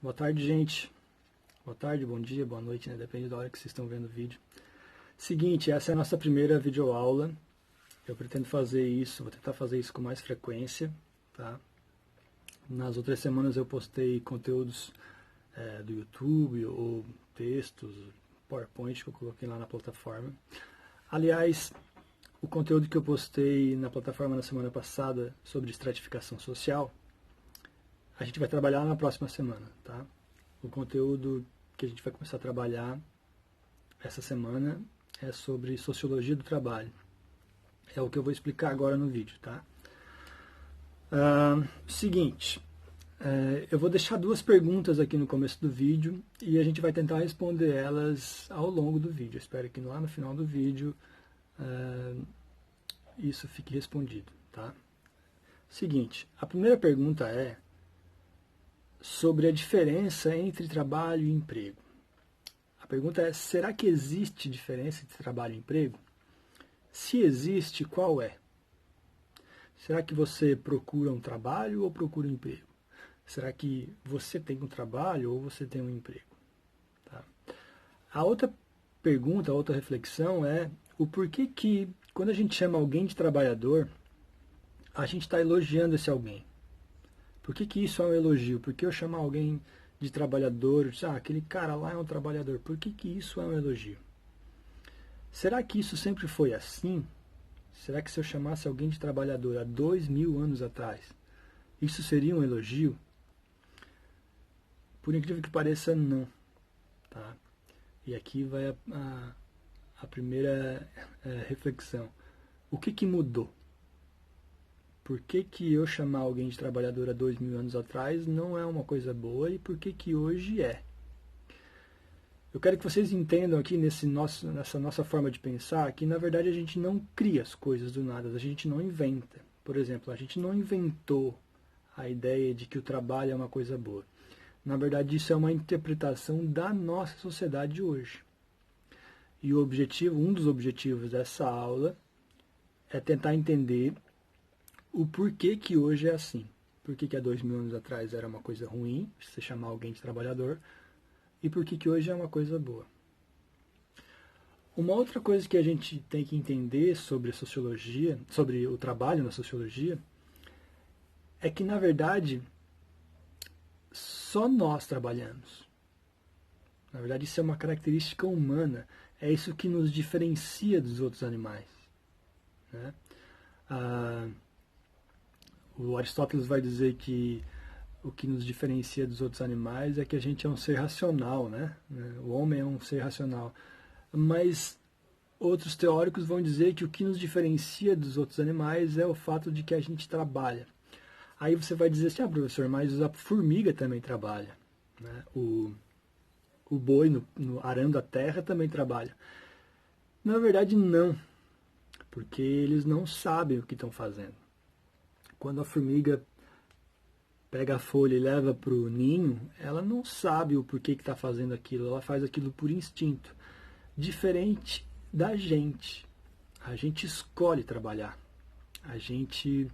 Boa tarde, gente. Boa tarde, bom dia, boa noite, né? Depende da hora que vocês estão vendo o vídeo. Seguinte, essa é a nossa primeira videoaula. Eu pretendo fazer isso, vou tentar fazer isso com mais frequência, tá? Nas outras semanas eu postei conteúdos do YouTube ou textos, PowerPoint que eu coloquei lá na plataforma. Aliás, o conteúdo que eu postei na plataforma na semana passada sobre estratificação social, a gente vai trabalhar na próxima semana, tá? O conteúdo que a gente vai começar a trabalhar essa semana é sobre sociologia do trabalho. É o que eu vou explicar agora no vídeo, tá? Seguinte, eu vou deixar duas perguntas aqui no começo do vídeo e a gente vai tentar responder elas ao longo do vídeo. Eu espero que lá no final do vídeo isso fique respondido, tá? Seguinte, a primeira pergunta é sobre a diferença entre trabalho e emprego. A pergunta é, será que existe diferença entre trabalho e emprego? Se existe, qual é? Será que você procura um trabalho ou procura um emprego? Será que você tem um trabalho ou você tem um emprego? Tá? A outra pergunta, a outra reflexão é o porquê que, quando a gente chama alguém de trabalhador, a gente está elogiando esse alguém. Por que isso é um elogio? Por que eu chamar alguém de trabalhador? Aquele cara lá é um trabalhador. Por que isso é um elogio? Será que isso sempre foi assim? Será que se eu chamasse alguém de trabalhador há 2000 anos atrás, isso seria um elogio? Por incrível que pareça, não. Tá? E aqui vai a primeira reflexão. O que mudou? Por que eu chamar alguém de trabalhador há 2000 anos atrás não é uma coisa boa e por que hoje é? Eu quero que vocês entendam aqui nessa nossa forma de pensar que, na verdade, a gente não cria as coisas do nada, a gente não inventa. Por exemplo, a gente não inventou a ideia de que o trabalho é uma coisa boa. Na verdade, isso é uma interpretação da nossa sociedade hoje. E um dos objetivos dessa aula é tentar entender o porquê que hoje é assim. Por que há 2000 anos atrás era uma coisa ruim, você chamar alguém de trabalhador, e por que hoje é uma coisa boa. Uma outra coisa que a gente tem que entender sobre a sociologia, sobre o trabalho na sociologia, é que, na verdade, só nós trabalhamos. Na verdade, isso é uma característica humana, é isso que nos diferencia dos outros animais. Né? O Aristóteles vai dizer que o que nos diferencia dos outros animais é que a gente é um ser racional, né? O homem é um ser racional. Mas outros teóricos vão dizer que o que nos diferencia dos outros animais é o fato de que a gente trabalha. Aí você vai dizer assim, professor, mas a formiga também trabalha. Né? O boi arando a terra também trabalha. Na verdade, não. Porque eles não sabem o que estão fazendo. Quando a formiga pega a folha e leva para o ninho, ela não sabe o porquê que está fazendo aquilo, ela faz aquilo por instinto. Diferente da gente. A gente escolhe trabalhar. A gente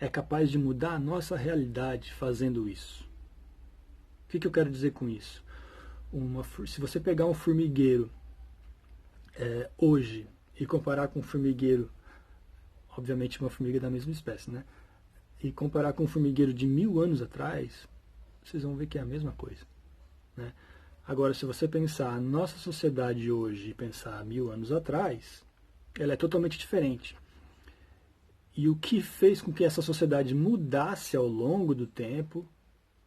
é capaz de mudar a nossa realidade fazendo isso. O que eu quero dizer com isso? Se você pegar um formigueiro hoje e comparar com um formigueiro, obviamente uma formiga da mesma espécie, né? E comparar com um formigueiro de 1000 anos atrás, vocês vão ver que é a mesma coisa. Né? Agora, se você pensar a nossa sociedade hoje e pensar 1000 anos atrás, ela é totalmente diferente. E o que fez com que essa sociedade mudasse ao longo do tempo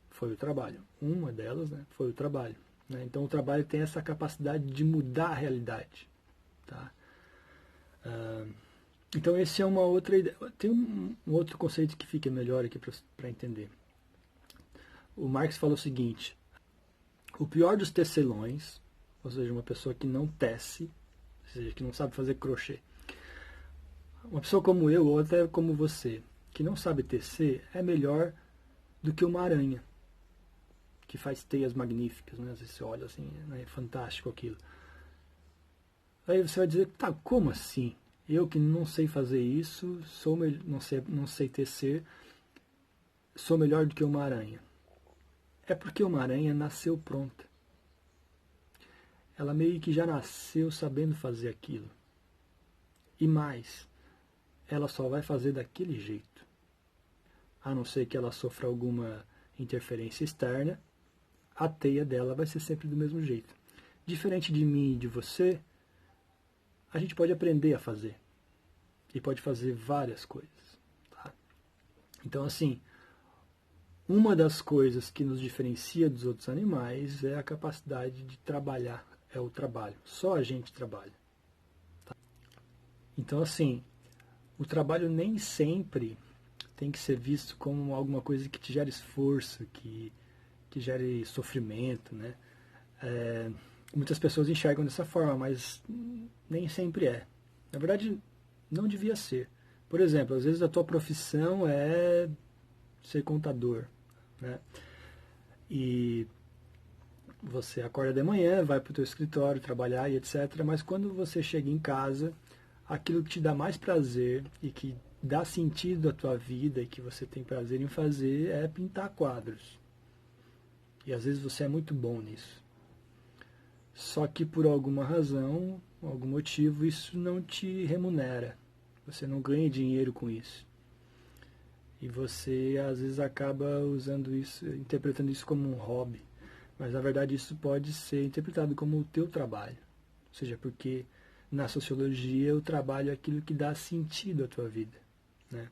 foi o trabalho. Uma delas, né, foi o trabalho. Né? Então, o trabalho tem essa capacidade de mudar a realidade. Tá? Então, esse é uma outra ideia. Tem um outro conceito que fica melhor aqui para entender. O Marx falou o seguinte: o pior dos tecelões, ou seja, uma pessoa que não tece, ou seja, que não sabe fazer crochê, uma pessoa como eu, ou até como você, que não sabe tecer, é melhor do que uma aranha, que faz teias magníficas, né? Às vezes você olha assim, é fantástico aquilo. Aí você vai dizer, tá, como assim? Eu que não sei fazer isso, não sei tecer, sou melhor do que uma aranha. é porque uma aranha nasceu pronta. Ela meio que já nasceu sabendo fazer aquilo. E mais, ela só vai fazer daquele jeito. A não ser que ela sofra alguma interferência externa, a teia dela vai ser sempre do mesmo jeito. Diferente de mim e de você, a gente pode aprender a fazer. E pode fazer várias coisas. Tá? Então, assim, uma das coisas que nos diferencia dos outros animais é a capacidade de trabalhar, é o trabalho. Só a gente trabalha. Tá? Então, assim, o trabalho nem sempre tem que ser visto como alguma coisa que te gere esforço, que gere sofrimento, né? Muitas pessoas enxergam dessa forma, mas nem sempre é. Na verdade, não devia ser. Por exemplo, às vezes a tua profissão é ser contador, né? E você acorda de manhã, vai para o teu escritório trabalhar e etc. Mas quando você chega em casa, aquilo que te dá mais prazer e que dá sentido à tua vida e que você tem prazer em fazer é pintar quadros. E às vezes você é muito bom nisso. Só que por alguma razão, algum motivo, isso não te remunera. Você não ganha dinheiro com isso. E você às vezes acaba usando isso, interpretando isso como um hobby. Mas na verdade isso pode ser interpretado como o teu trabalho. Ou seja, porque na sociologia o trabalho é aquilo que dá sentido à tua vida, né?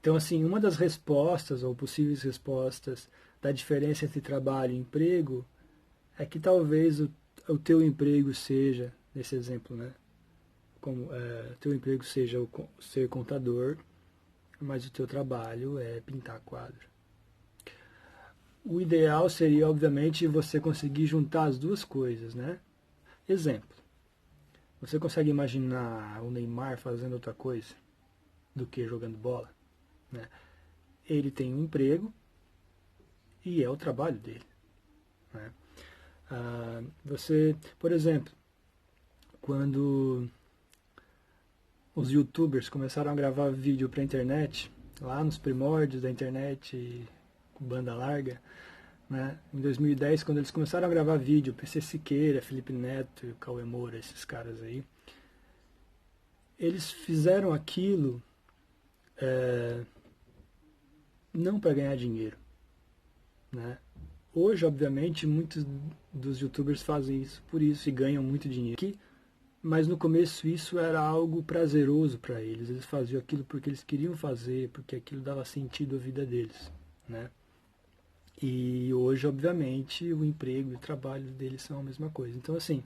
Então, assim, uma das respostas ou possíveis respostas da diferença entre trabalho e emprego é que talvez o teu emprego seja, nesse exemplo, né? Como teu emprego seja ser contador, mas o teu trabalho é pintar quadro. O ideal seria, obviamente, você conseguir juntar as duas coisas, né? Exemplo. Você consegue imaginar o Neymar fazendo outra coisa do que jogando bola? Né? Ele tem um emprego e é o trabalho dele. Né? Você, por exemplo, quando os youtubers começaram a gravar vídeo para a internet, lá nos primórdios da internet, banda larga, né? Em 2010, quando eles começaram a gravar vídeo, PC Siqueira, Felipe Neto, Cauê Moura, esses caras aí, eles fizeram aquilo não para ganhar dinheiro, né? Hoje, obviamente, muitos dos youtubers fazem isso por isso e ganham muito dinheiro. Mas no começo isso era algo prazeroso para eles. Eles faziam aquilo porque eles queriam fazer, porque aquilo dava sentido à vida deles, né? E hoje, obviamente, o emprego e o trabalho deles são a mesma coisa. Então, assim,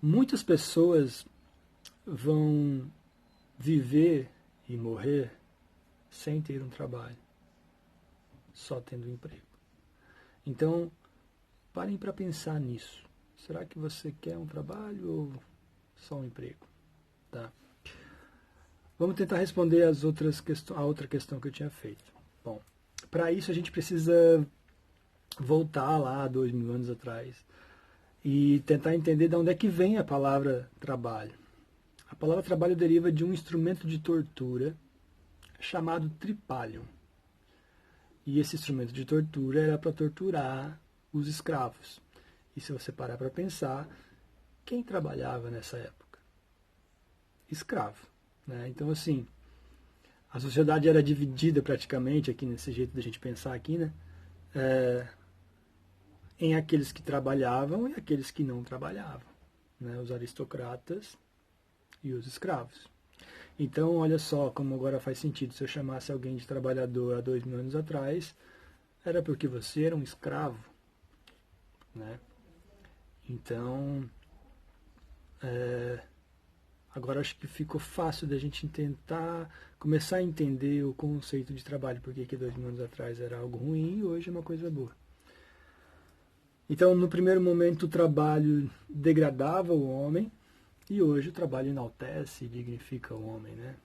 muitas pessoas vão viver e morrer sem ter um trabalho, só tendo um emprego. Então, parem para pensar nisso. Será que você quer um trabalho ou só um emprego? Tá? Vamos tentar responder a outra questão que eu tinha feito. Bom, para isso a gente precisa voltar lá 2000 anos atrás e tentar entender de onde é que vem a palavra trabalho. A palavra trabalho deriva de um instrumento de tortura chamado tripalium. E esse instrumento de tortura era para torturar os escravos. E se você parar para pensar, quem trabalhava nessa época? Escravo. Né? Então, assim, a sociedade era dividida praticamente, aqui nesse jeito da gente pensar aqui, né? Em aqueles que trabalhavam e aqueles que não trabalhavam. Né? Os aristocratas e os escravos. Então, olha só como agora faz sentido. Se eu chamasse alguém de trabalhador há 2000 anos atrás, era porque você era um escravo. Né? Então, agora acho que ficou fácil da gente tentar começar a entender o conceito de trabalho, porque que 2000 anos atrás era algo ruim e hoje é uma coisa boa. Então, no primeiro momento, o trabalho degradava o homem e hoje o trabalho enaltece e dignifica o homem, né?